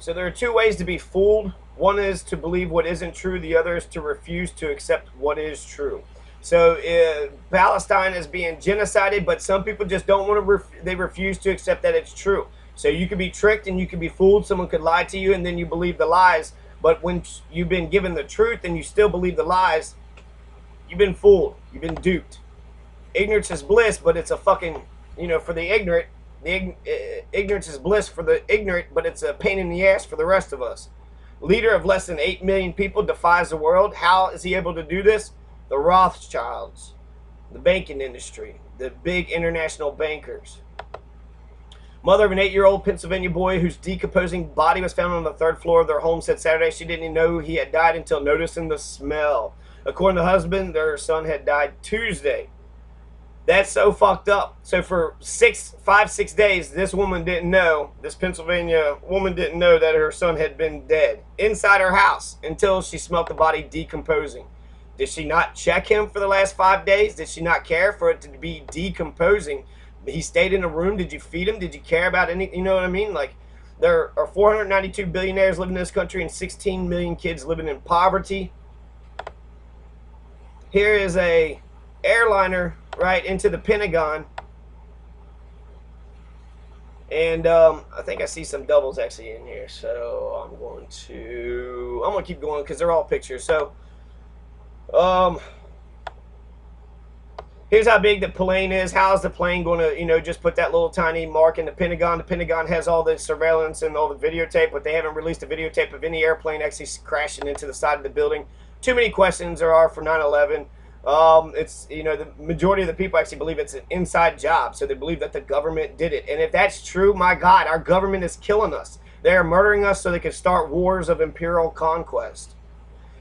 So there are two ways to be fooled. One is to believe what isn't true. The other is to refuse to accept what is true. So Palestine is being genocided, but some people just don't want to. They refuse to accept that it's true. So you could be tricked and you could be fooled. Someone could lie to you, and then you believe the lies. But when you've been given the truth and you still believe the lies, you've been fooled. You've been duped. Ignorance is bliss, but it's a fucking, for the ignorant. Ignorance is bliss for the ignorant, but it's a pain in the ass for the rest of us. Leader of less than 8 million people defies the world. How is he able to do this? The Rothschilds, the banking industry, the big international bankers. Mother of an 8-year-old Pennsylvania boy whose decomposing body was found on the 3rd floor of their home said Saturday she didn't even know he had died until noticing the smell. According to the husband, their son had died Tuesday. That's so fucked up. So for 5-6 days, this woman didn't know, this Pennsylvania woman didn't know that her son had been dead inside her house until she smelled the body decomposing. Did she not check him for the last 5 days? Did she not care for it to be decomposing? He stayed in a room. Did you feed him? Did you care about any, you know what I mean? Like, there are 492 billionaires living in this country and 16 million kids living in poverty. Here is a airliner right into the Pentagon, and I think I see some doubles actually in here, so I'm going to keep going because they're all pictures. So here's how big the plane is. How is the plane going to just put that little tiny mark in the Pentagon? The Pentagon has all the surveillance and all the videotape, but they haven't released a videotape of any airplane actually crashing into the side of the building. Too many questions there are for 9/11. It's, the majority of the people actually believe it's an inside job. So they believe that the government did it. And if that's true, my God, our government is killing us. They are murdering us so they can start wars of imperial conquest.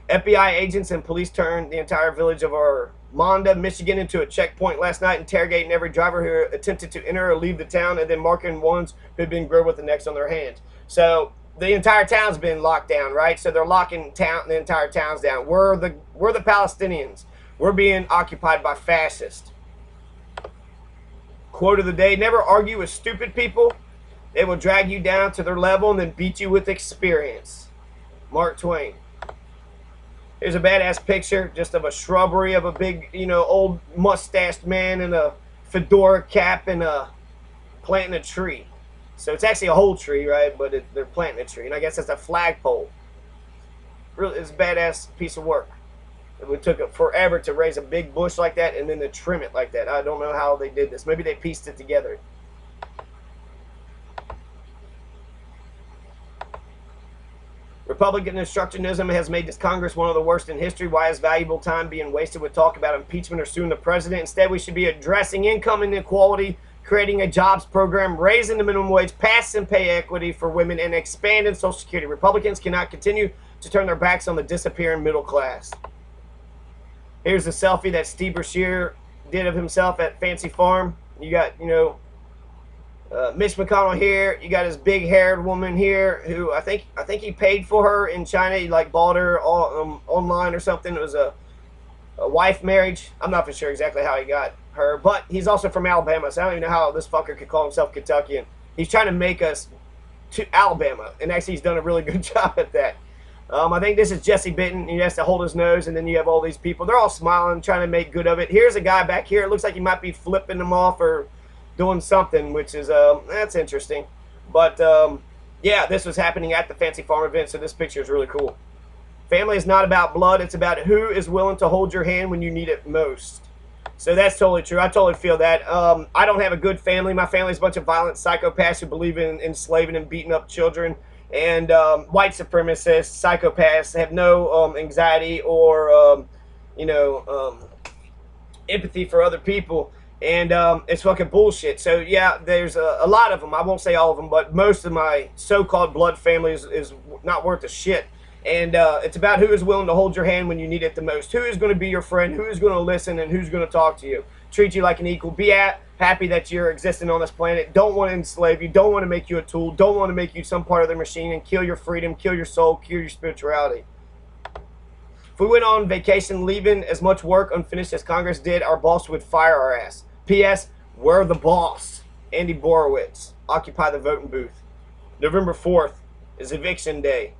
FBI agents and police turned the entire village of Armanda, Michigan into a checkpoint last night, interrogating every driver who attempted to enter or leave the town, and then marking ones who had been grilled with the necks on their hands. So the entire town's been locked down, right? So they're locking the entire town's down. We're the Palestinians. We're being occupied by fascists. Quote of the day: never argue with stupid people. They will drag you down to their level and then beat you with experience. Mark Twain. Here's a badass picture just of a shrubbery of a big, old mustached man in a fedora cap and planting a tree. So it's actually a whole tree, right? But they're planting a tree. And I guess that's a flagpole. Really, it's a badass piece of work. It took it forever to raise a big bush like that and then to trim it like that. I don't know how they did this. Maybe they pieced it together. Republican obstructionism has made this Congress one of the worst in history. Why is valuable time being wasted with talk about impeachment or suing the president? Instead, we should be addressing income inequality, creating a jobs program, raising the minimum wage, passing pay equity for women, and expanding Social Security. Republicans cannot continue to turn their backs on the disappearing middle class. Here's the selfie that Steve Brashear did of himself at Fancy Farm. You got, Mitch McConnell here. You got his big-haired woman here, who I think he paid for her in China. He bought her online or something. It was a wife marriage. I'm not for sure exactly how he got her, but he's also from Alabama, so I don't even know how this fucker could call himself Kentuckian. He's trying to make us to Alabama, and actually he's done a really good job at that. I think this is Jesse Benton. He has to hold his nose, and then you have all these people. They're all smiling, trying to make good of it. Here's a guy back here. It looks like he might be flipping them off or doing something, which is, that's interesting. But, yeah, this was happening at the Fancy Farm event, so this picture is really cool. Family is not about blood. It's about who is willing to hold your hand when you need it most. So that's totally true. I totally feel that. I don't have a good family. My family's a bunch of violent psychopaths who believe in enslaving and beating up children. And white supremacists, psychopaths, have no anxiety or, empathy for other people. And it's fucking bullshit. So, yeah, there's a lot of them. I won't say all of them, but most of my so-called blood family is not worth a shit. And it's about who is willing to hold your hand when you need it the most. Who is going to be your friend, who is going to listen, and who's going to talk to you. Treat you like an equal. Be happy that you're existing on this planet. Don't want to enslave you. Don't want to make you a tool. Don't want to make you some part of their machine and kill your freedom, kill your soul, kill your spirituality. If we went on vacation leaving as much work unfinished as Congress did, our boss would fire our ass. P.S. We're the boss. Andy Borowitz. Occupy the voting booth. November 4th. is eviction day.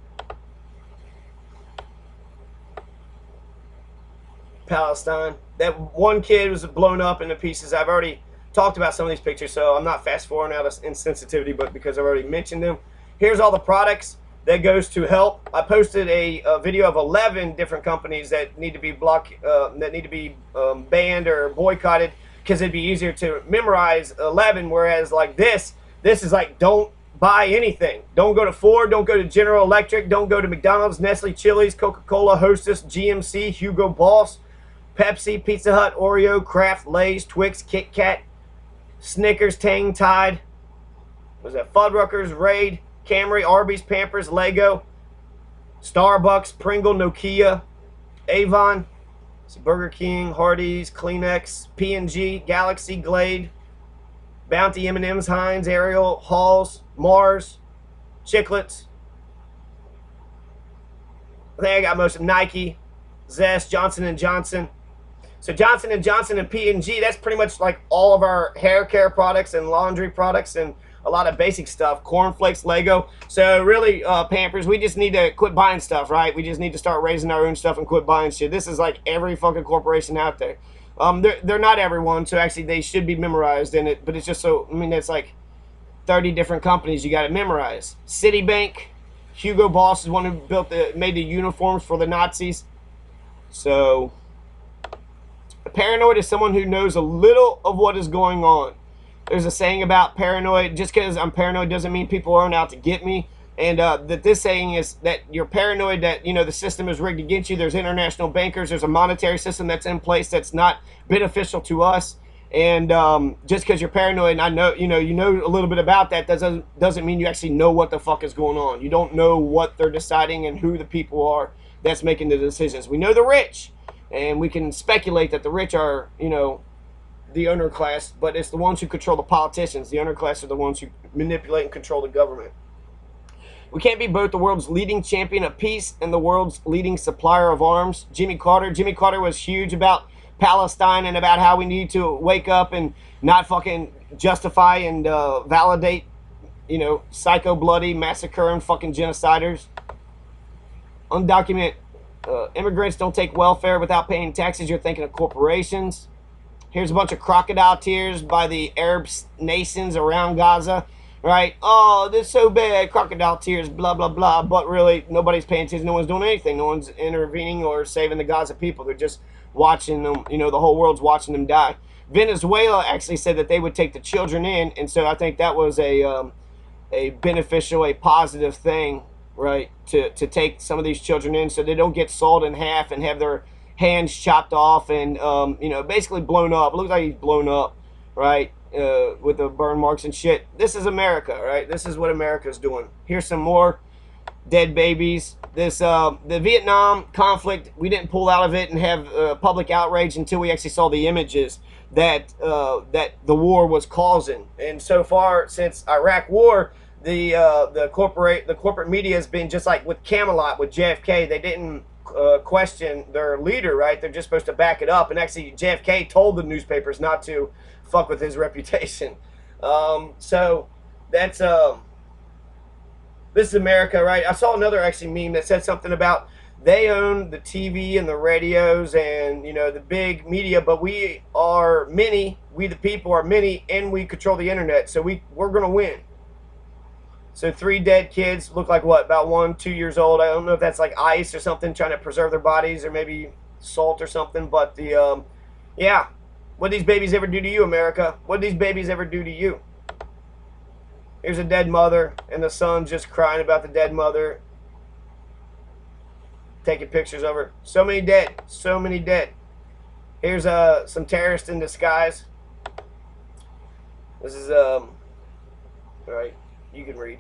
Palestine. That one kid was blown up into pieces. I've already talked about some of these pictures, so I'm not fast forwarding out of insensitivity, but because I've already mentioned them. Here's all the products that goes to help. I posted a video of 11 different companies that need to be banned or boycotted, because it'd be easier to memorize 11. Whereas like this is like, don't buy anything. Don't go to Ford. Don't go to General Electric. Don't go to McDonald's, Nestle, Chili's, Coca-Cola, Hostess, GMC, Hugo Boss, Pepsi, Pizza Hut, Oreo, Kraft, Lay's, Twix, Kit Kat, Snickers, Tang, Tide. Was that Fuddruckers, Raid, Camry, Arby's, Pampers, Lego, Starbucks, Pringle, Nokia, Avon, Burger King, Hardee's, Kleenex, P&G, Galaxy, Glade, Bounty, M&M's, Heinz, Ariel, Halls, Mars, Chiclets. I think I got most of Nike, Zest, Johnson & Johnson. So Johnson & Johnson and P&G, that's pretty much like all of our hair care products and laundry products and a lot of basic stuff. Cornflakes, Lego. So really, Pampers, we just need to quit buying stuff, right? We just need to start raising our own stuff and quit buying shit. This is like every fucking corporation out there. They're not everyone, so actually they should be memorized in it, but it's just so, I mean, it's like 30 different companies you got to memorize. Citibank, Hugo Boss is one who made the uniforms for the Nazis. So, paranoid is someone who knows a little of what is going on. There's a saying about paranoid. Just because I'm paranoid doesn't mean people aren't out to get me. And that this saying is that you're paranoid that, you know, the system is rigged against you. There's international bankers. There's a monetary system that's in place that's not beneficial to us. And just because you're paranoid, and I know, you know a little bit about that, doesn't mean you actually know what the fuck is going on. You don't know what they're deciding and who the people are that's making the decisions. We know the rich, and we can speculate that the rich are, you know, the owner class, but it's the ones who control the politicians. The owner class are the ones who manipulate and control the government. We can't be both the world's leading champion of peace and the world's leading supplier of arms. Jimmy Carter was huge about Palestine and about how we need to wake up and not fucking justify and validate, you know, psycho bloody massacre and fucking genociders. Undocumented immigrants don't take welfare without paying taxes. You're thinking of corporations. Here's a bunch of crocodile tears by the Arab nations around Gaza, right? Oh, this is so bad, crocodile tears, blah, blah, blah. But really, nobody's paying attention. No one's doing anything. No one's intervening or saving the Gaza people. They're just watching them. You know, the whole world's watching them die. Venezuela actually said that they would take the children in, and so I think that was a beneficial, a positive thing, right, to take some of these children in so they don't get sawed in half and have their hands chopped off and, you know, basically blown up. It looks like he's blown up, right, with the burn marks and shit. This is America, right? This is what America's doing. Here's some more dead babies. This, the Vietnam conflict, we didn't pull out of it and have public outrage until we actually saw the images that that the war was causing. And so far, since Iraq war, the corporate media has been just like with Camelot, with JFK. They didn't question their leader, right? They're just supposed to back it up. And actually, JFK told the newspapers not to fuck with his reputation. So that's this is America, right? I saw another actually meme that said something about they own the TV and the radios and, you know, the big media, but we are many. We the people are many, and we control the internet. So we're gonna win. So 3 dead kids, look like what, about 1, 2 years old. I don't know if that's like ice or something, trying to preserve their bodies, or maybe salt or something. But the, yeah, what these babies ever do to you, America? What these babies ever do to you? Here's a dead mother, and the son's just crying about the dead mother, taking pictures of her. So many dead, so many dead. Here's some terrorists in disguise. This is all right. You can read.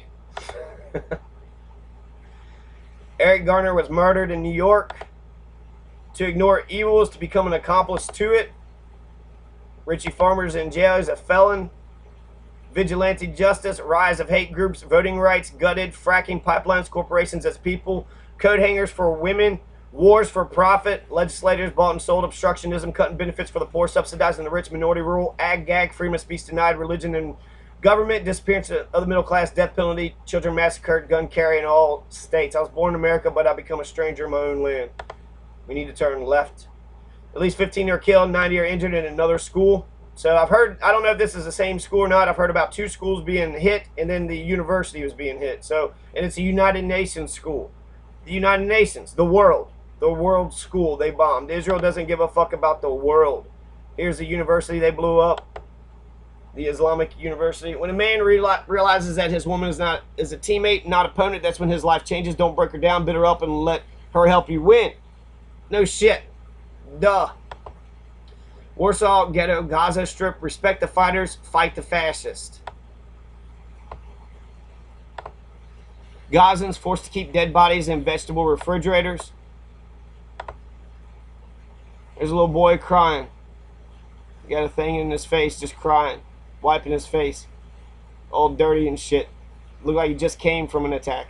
Eric Garner was murdered in New York. To ignore evil is to become an accomplice to it. Richie Farmer's in jail. He's a felon. Vigilante justice. Rise of hate groups. Voting rights gutted. Fracking pipelines. Corporations as people. Coat hangers for women. Wars for profit. Legislators bought and sold. Obstructionism. Cutting benefits for the poor. Subsidizing the rich. Minority rule. Ag gag. Freedom of speech denied. Religion and Government, disappearance of the middle class, death penalty, children massacred, gun carry in all states. I was born in America, but I become a stranger in my own land. We need to turn left. At least 15 are killed, 90 are injured in another school. So I've heard, I don't know if this is the same school or not. I've heard about 2 schools being hit, and then the university was being hit. So, and it's a United Nations school. The United Nations, the world school they bombed. Israel doesn't give a fuck about the world. Here's the university they blew up, the Islamic University. When a man realizes that his woman is a teammate, not opponent, that's when his life changes. Don't break her down, bid her up, and let her help you win. No shit. Duh. Warsaw Ghetto, Gaza Strip, respect the fighters, fight the fascists. Gazans forced to keep dead bodies in vegetable refrigerators. There's a little boy crying. He got a thing in his face, just crying, wiping his face. All dirty and shit. Looked like he just came from an attack.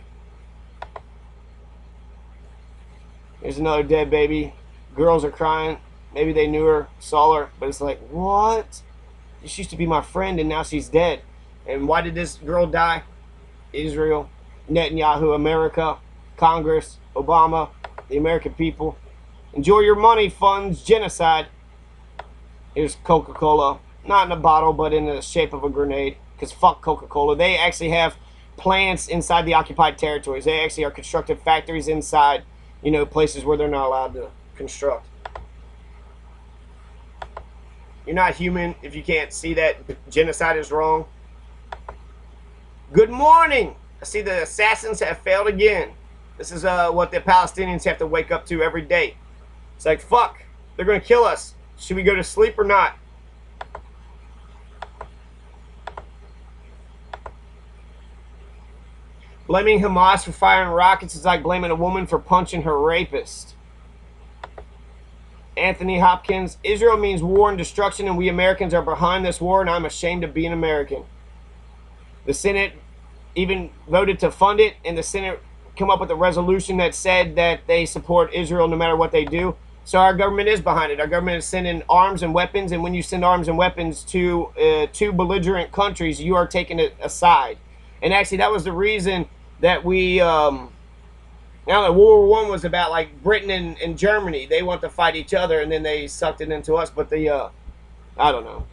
There's another dead baby. Girls are crying. Maybe they knew her, saw her, but it's like, what? She used to be my friend and now she's dead. And why did this girl die? Israel, Netanyahu, America, Congress, Obama, the American people. Enjoy your money, funds, genocide. Here's Coca-Cola. Not in a bottle, but in the shape of a grenade. Because fuck Coca-Cola. They actually have plants inside the occupied territories. They actually are constructed factories inside, you know, places where they're not allowed to construct. You're not human if you can't see that genocide is wrong. Good morning. I see the assassins have failed again. This is what the Palestinians have to wake up to every day. It's like, fuck, they're going to kill us. Should we go to sleep or not? Blaming Hamas for firing rockets is like blaming a woman for punching her rapist. Anthony Hopkins, Israel means war and destruction, and we Americans are behind this war, and I'm ashamed of being American. The Senate even voted to fund it, and the Senate come up with a resolution that said that they support Israel no matter what they do. So our government is behind it. Our government is sending arms and weapons, and when you send arms and weapons to 2 belligerent countries, you are taking it aside. And actually, that was the reason that we... now that World War I was about like Britain and Germany. They want to fight each other, and then they sucked it into us. But the, I don't know.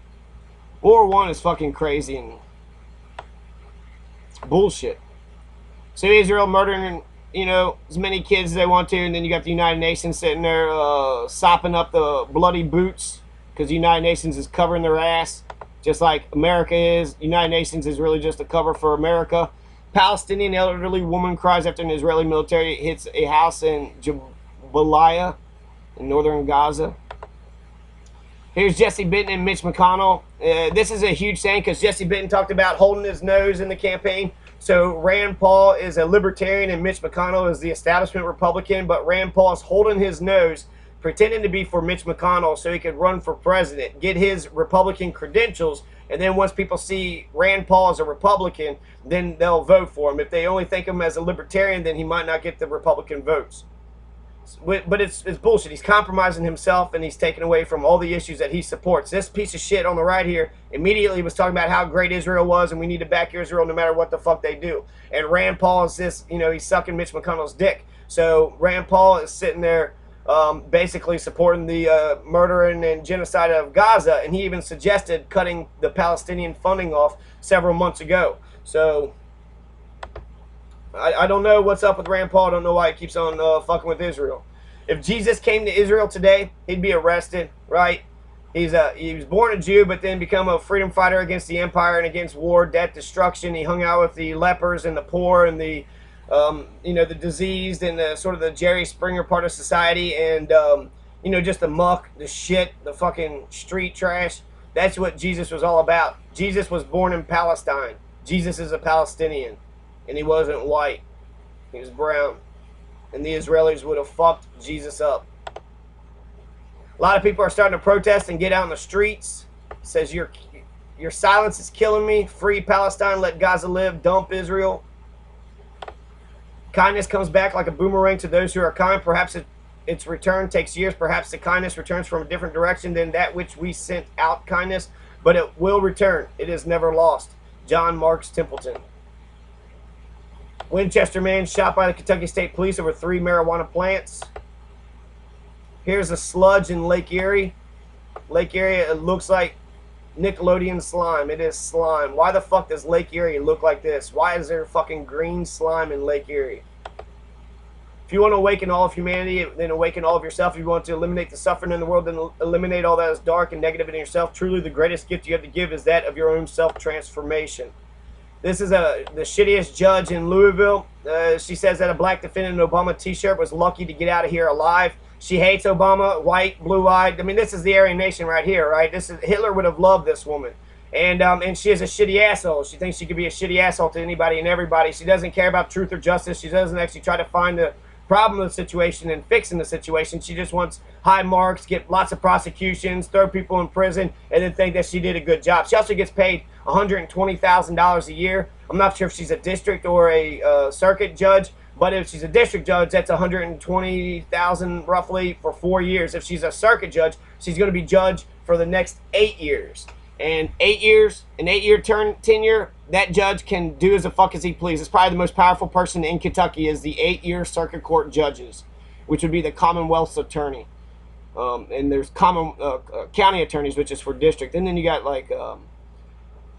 World War I is fucking crazy and it's bullshit. So Israel murdering, you know, as many kids as they want to, and then you got the United Nations sitting there sopping up the bloody boots because the United Nations is covering their ass, just like America is. United Nations is really just a cover for America. Palestinian elderly woman cries after an Israeli military hits a house in Jabalia in northern Gaza. Here's Jesse Benton and Mitch McConnell. This is a huge thing because Jesse Benton talked about holding his nose in the campaign. So Rand Paul is a libertarian and Mitch McConnell is the establishment Republican, but Rand Paul is holding his nose, pretending to be for Mitch McConnell so he could run for president, get his Republican credentials, and then once people see Rand Paul as a Republican, then they'll vote for him. If they only think of him as a libertarian, then he might not get the Republican votes. But it's bullshit. He's compromising himself, and he's taking away from all the issues that he supports. This piece of shit on the right here immediately was talking about how great Israel was, and we need to back Israel no matter what the fuck they do. And Rand Paul is this, you know, he's sucking Mitch McConnell's dick. So Rand Paul is sitting there basically supporting the murdering and genocide of Gaza, and he even suggested cutting the Palestinian funding off several months ago. So I don't know what's up with Rand Paul. I don't know why he keeps on fucking with Israel. If Jesus came to Israel today, he'd be arrested, right? He was born a Jew, but then become a freedom fighter against the empire and against war, death, destruction. He hung out with the lepers and the poor and the you know, the diseased and the sort of the Jerry Springer part of society, and you know, just the muck, the shit, the fucking street trash. That's what Jesus was all about. Jesus was born in Palestine. Jesus is a Palestinian, and he wasn't white. He was brown, and the Israelis would have fucked Jesus up. A lot of people are starting to protest and get out in the streets. It says your silence is killing me. Free Palestine, let Gaza live. Dump Israel. Kindness comes back like a boomerang to those who are kind. Perhaps its return takes years. Perhaps the kindness returns from a different direction than that which we sent out kindness. But it will return. It is never lost. John Marks Templeton. Winchester man shot by the Kentucky State Police over 3 marijuana plants. Here's a sludge in Lake Erie. Lake Erie, it looks like Nickelodeon slime. It is slime. Why the fuck does Lake Erie look like this? Why is there fucking green slime in Lake Erie? If you want to awaken all of humanity, then awaken all of yourself. If you want to eliminate the suffering in the world, then eliminate all that is dark and negative in yourself. Truly, the greatest gift you have to give is that of your own self-transformation. This is the shittiest judge in Louisville. She says that a black defendant in an Obama t-shirt was lucky to get out of here alive. She hates Obama, white, blue-eyed. I mean, this is the Aryan nation right here, right? This is Hitler would have loved this woman. And she is a shitty asshole. She thinks she could be a shitty asshole to anybody and everybody. She doesn't care about truth or justice. She doesn't actually try to find the problem of the situation and fixing the situation. She just wants high marks, get lots of prosecutions, throw people in prison, and then think that she did a good job. She also gets paid $120,000 a year. I'm not sure if she's a district or a circuit judge, but if she's a district judge, that's $120,000 roughly for 4 years. If she's a circuit judge, she's going to be judge for the next 8 years. And 8 years, an 8-year tenure, that judge can do as the fuck as he pleases. It's probably the most powerful person in Kentucky is the 8-year circuit court judges, which would be the Commonwealth's attorney. And there's county attorneys, which is for district. And then you got like,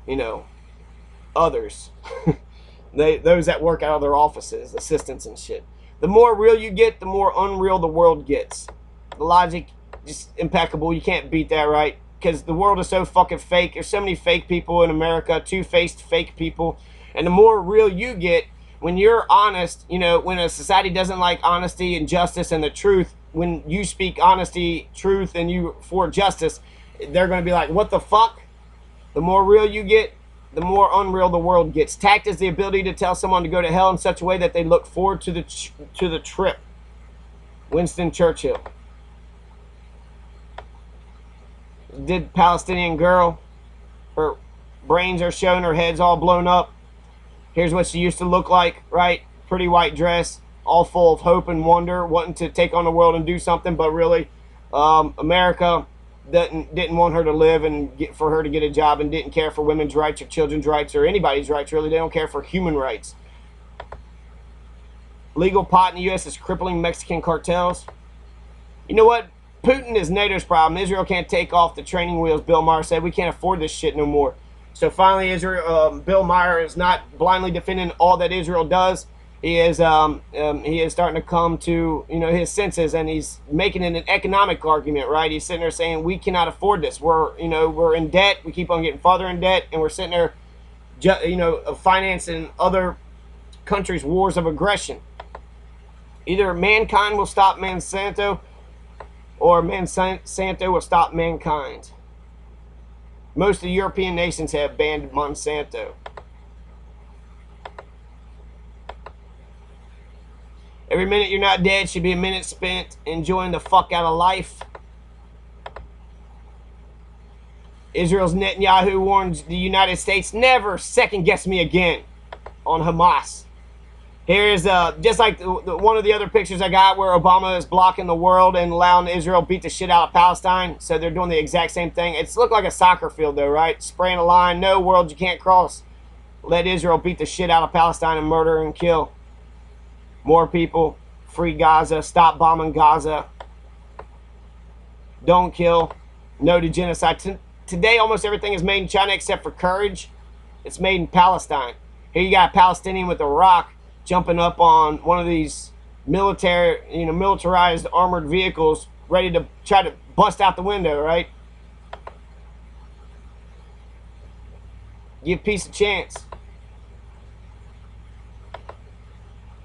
you know, others. Those that work out of their offices, assistants and shit. The more real you get, the more unreal the world gets. The logic, just impeccable. You can't beat that, right? Because the world is so fucking fake. There's so many fake people in America, two-faced fake people. And the more real you get, when you're honest, you know, when a society doesn't like honesty and justice and the truth, when you speak honesty, truth, and you for justice, they're going to be like, what the fuck? The more real you get, the more unreal the world gets. Tact is the ability to tell someone to go to hell in such a way that they look forward to the trip. Winston Churchill. Did Palestinian girl, her brains are shown, her head's all blown up. Here's what she used to look like, right? Pretty white dress, all full of hope and wonder, wanting to take on the world and do something, but really America didn't want her to live and for her to get a job, and didn't care for women's rights or children's rights or anybody's rights, really. They don't care for human rights. Legal pot in the U.S. is crippling Mexican cartels. You know what? Putin is NATO's problem. Israel can't take off the training wheels, Bill Maher said. We can't afford this shit no more. So finally, Bill Maher is not blindly defending all that Israel does. He is starting to come to, you know, his senses, and he's making it an economic argument, right? He's sitting there saying we cannot afford this. We're in debt. We keep on getting farther in debt, and we're sitting there, you know, financing other countries' wars of aggression. Either mankind will stop Monsanto, or Monsanto will stop mankind. Most of the European nations have banned Monsanto. Every minute you're not dead should be a minute spent enjoying the fuck out of life. Israel's Netanyahu warns the United States, never second guess me again on Hamas. Here is just like one of the other pictures I got where Obama is blocking the world and allowing Israel beat the shit out of Palestine. So they're doing the exact same thing. It's looked like a soccer field though, right? Spraying a line, no world you can't cross. Let Israel beat the shit out of Palestine and murder and kill more people. Free Gaza. Stop bombing Gaza. Don't kill. No to genocide. Today almost everything is made in China except for courage. It's made in Palestine. Here you got a Palestinian with a rock jumping up on one of these militarized armored vehicles, ready to try to bust out the window, right? Give peace a chance.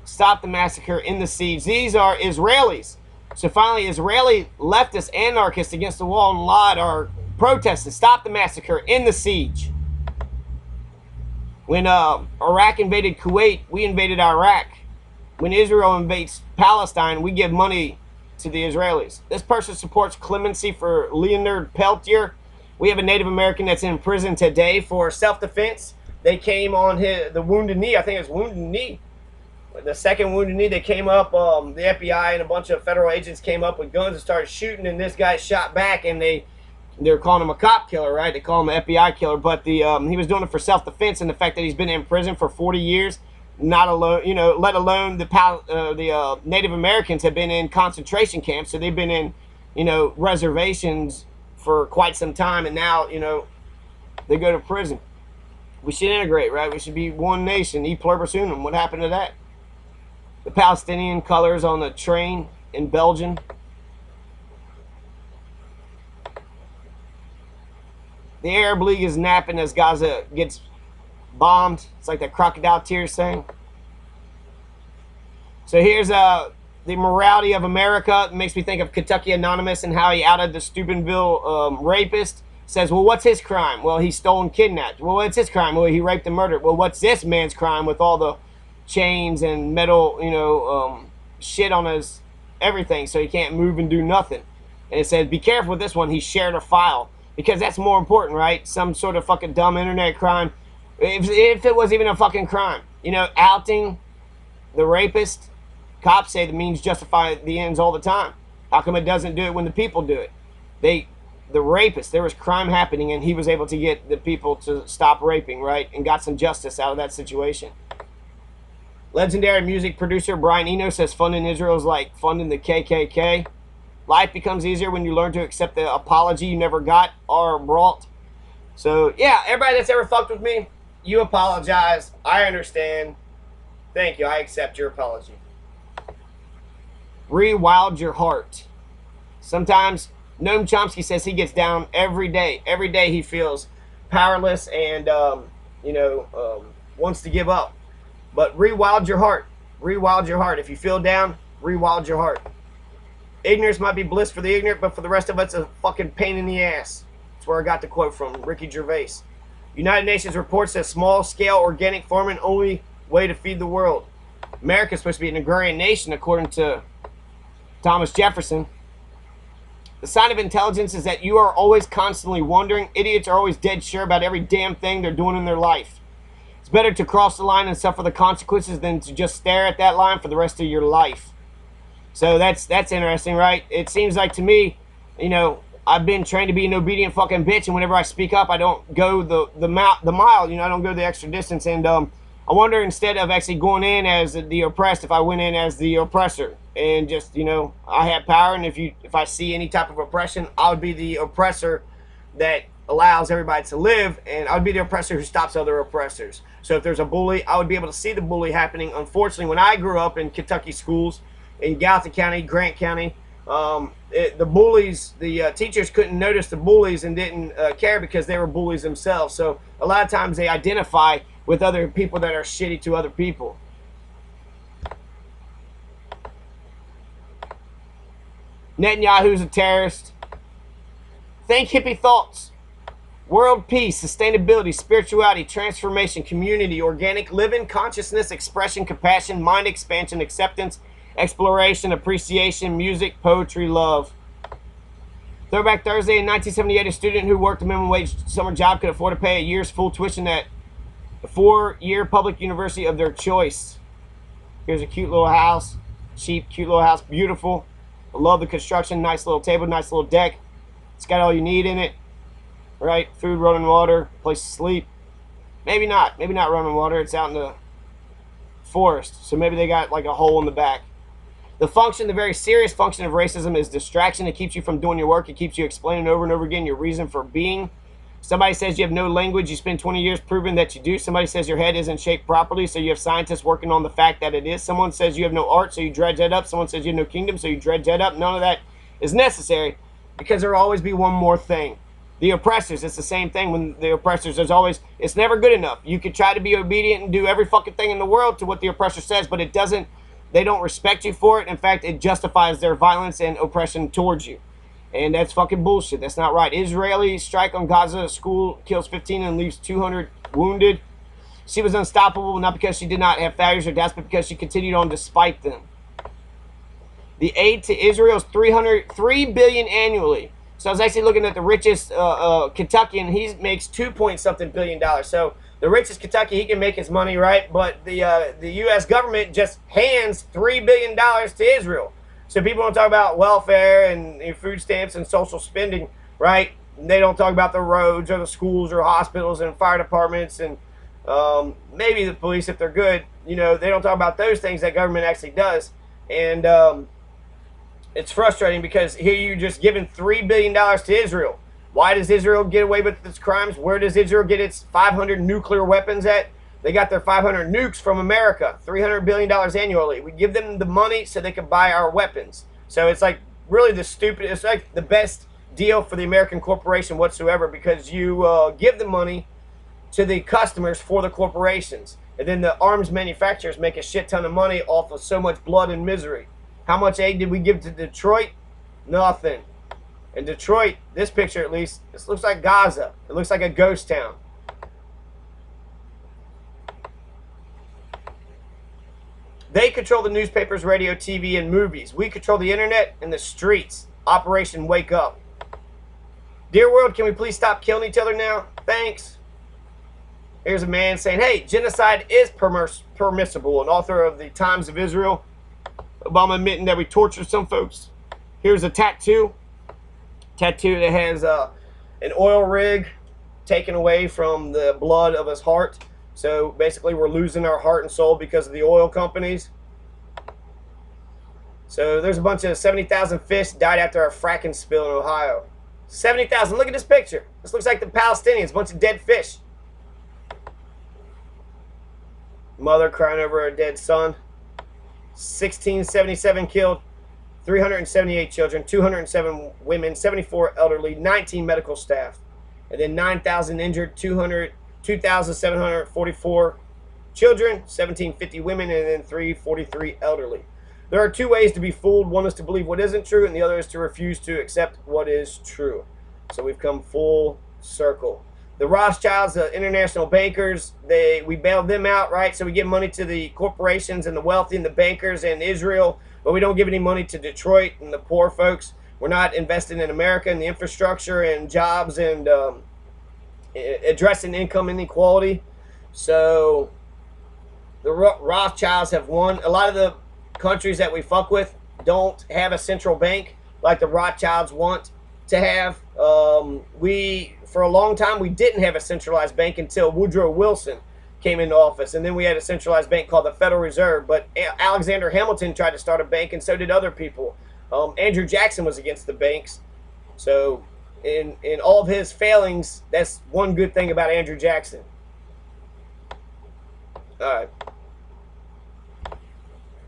Stop the massacre in the siege. These are Israelis. So finally, Israeli leftist anarchists against the wall and lot are protesting. Stop the massacre in the siege. When Iraq invaded Kuwait, we invaded Iraq. When Israel invades Palestine, we give money to the Israelis. This person supports clemency for Leonard Peltier. We have a Native American that's in prison today for self-defense. They came on the wounded knee. I think it's wounded knee. The second wounded knee, they came up, the FBI and a bunch of federal agents came up with guns and started shooting, and this guy shot back, and they they're calling him a cop killer, right? They call him an FBI killer, but he was doing it for self-defense, and the fact that he's been in prison for 40 years, not alone, let alone the Native Americans have been in concentration camps, so they've been in, reservations for quite some time, and now, they go to prison. We should integrate, right? We should be one nation, e pluribus unum. What happened to that? The Palestinian colors on the train in Belgium. The Arab League is napping as Gaza gets bombed. It's like that crocodile tears thing. So here's the morality of America. It makes me think of Kentucky Anonymous and how he outed the Steubenville rapist. Says, well, what's his crime? Well, he stole and kidnapped. Well, what's his crime? Well, he raped and murdered. Well, what's this man's crime with all the chains and metal, shit on his everything, so he can't move and do nothing? And it says, be careful with this one. He shared a file. Because that's more important, right? Some sort of fucking dumb internet crime. If it was even a fucking crime. Outing the rapist. Cops say the means justify the ends all the time. How come it doesn't do it when the people do it? The rapist, there was crime happening, and he was able to get the people to stop raping, right? And got some justice out of that situation. Legendary music producer Brian Eno says funding Israel is like funding the KKK. Life becomes easier when you learn to accept the apology you never got or brought. So, yeah, everybody that's ever fucked with me, you apologize. I understand. Thank you. I accept your apology. Rewild your heart. Sometimes Noam Chomsky says he gets down every day. Every day he feels powerless and, wants to give up. But rewild your heart. Rewild your heart. If you feel down, rewild your heart. Ignorance might be bliss for the ignorant, but for the rest of us, it's a fucking pain in the ass. That's where I got the quote from, Ricky Gervais. United Nations reports that small-scale organic farming only way to feed the world. America's supposed to be an agrarian nation, according to Thomas Jefferson. The sign of intelligence is that you are always constantly wondering. Idiots are always dead sure about every damn thing they're doing in their life. It's better to cross the line and suffer the consequences than to just stare at that line for the rest of your life. So that's interesting, right? It seems like to me, I've been trained to be an obedient fucking bitch, and whenever I speak up, I don't go the mile, I don't go the extra distance. And I wonder, instead of actually going in as the oppressed, if I went in as the oppressor and just, I have power, and if I see any type of oppression, I would be the oppressor that allows everybody to live, and I would be the oppressor who stops other oppressors. So if there's a bully, I would be able to see the bully happening. Unfortunately, when I grew up in Kentucky schools, in Gallatin County, Grant County, the bullies, the teachers couldn't notice the bullies and didn't care because they were bullies themselves. So a lot of times they identify with other people that are shitty to other people. Netanyahu's a terrorist. Think hippie thoughts. World peace, sustainability, spirituality, transformation, community, organic living, consciousness, expression, compassion, mind expansion, acceptance, exploration, appreciation, music, poetry, love. Throwback Thursday in 1978, a student who worked a minimum wage summer job could afford to pay a year's full tuition at a 4-year public university of their choice. Here's a cute little house. Cheap, cute little house. Beautiful. I love the construction. Nice little table, nice little deck. It's got all you need in it. Right? Food, running water, place to sleep. Maybe not. Maybe not running water. It's out in the forest. So maybe they got like a hole in the back. The very serious function of racism is distraction. It keeps you from doing your work. It keeps you explaining over and over again your reason for being. Somebody says you have no language. You spend 20 years proving that you do. Somebody says your head isn't shaped properly, so you have scientists working on the fact that it is. Someone says you have no art, so you dredge that up. Someone says you have no kingdom, so you dredge that up. None of that is necessary because there will always be one more thing. The oppressors, it's the same thing when the oppressors, it's never good enough. You could try to be obedient and do every fucking thing in the world to what the oppressor says, but they don't respect you for it. In fact, it justifies their violence and oppression towards you. And that's fucking bullshit. That's not right. Israeli strike on Gaza school kills 15 and leaves 200 wounded. She was unstoppable, not because she did not have failures or doubts, but because she continued on despite them. The aid to Israel is $3 billion annually. So I was actually looking at the richest Kentuckian. He makes $2 billion. So the richest Kentucky, he can make his money, right? But the U.S. government just hands $3 billion to Israel. So people don't talk about welfare and food stamps and social spending, right? they don't talk about the roads or the schools or hospitals and fire departments and maybe the police if they're good. They don't talk about those things that government actually does. And it's frustrating because here you're just giving $3 billion to Israel. Why does Israel get away with its crimes? Where does Israel get its 500 nuclear weapons at? They got their 500 nukes from America, $300 billion annually. We give them the money so they can buy our weapons. So it's like really it's like the best deal for the American corporation whatsoever, because you give the money to the customers for the corporations. And then the arms manufacturers make a shit ton of money off of so much blood and misery. How much aid did we give to Detroit? Nothing. In Detroit, this picture at least, this looks like Gaza. It looks like a ghost town. They control the newspapers, radio, TV, and movies. We control the internet and the streets. Operation Wake Up. Dear world, can we please stop killing each other now? Thanks. Here's a man saying, hey, genocide is permissible. An author of the Times of Israel. Obama admitting that we torture some folks. Here's a tattoo. Tattoo that has an oil rig taken away from the blood of his heart. So basically we're losing our heart and soul because of the oil companies. So there's a bunch of 70,000 fish died after a fracking spill in Ohio. 70,000. Look at this picture. This looks like the Palestinians. A bunch of dead fish. Mother crying over her dead son. 1677 killed. 378 children. 207 women. 74 elderly. 19 medical staff. And then 9,000 injured. 2,744 children. 1,750 women. And then 343 elderly. There are two ways to be fooled. One is to believe what isn't true, and the other is to refuse to accept what is true. So we've come full circle. The Rothschilds, the international bankers, we bailed them out, right? So we give money to the corporations and the wealthy and the bankers and Israel, but we don't give any money to Detroit and the poor folks. We're not investing in America and the infrastructure and jobs and addressing income inequality. So the Rothschilds have won. A lot of the countries that we fuck with don't have a central bank like the Rothschilds want to have. For a long time, we didn't have a centralized bank until Woodrow Wilson came into office. And then we had a centralized bank called the Federal Reserve. But Alexander Hamilton tried to start a bank, and so did other people. Andrew Jackson was against the banks. So in all of his failings, that's one good thing about Andrew Jackson. All right.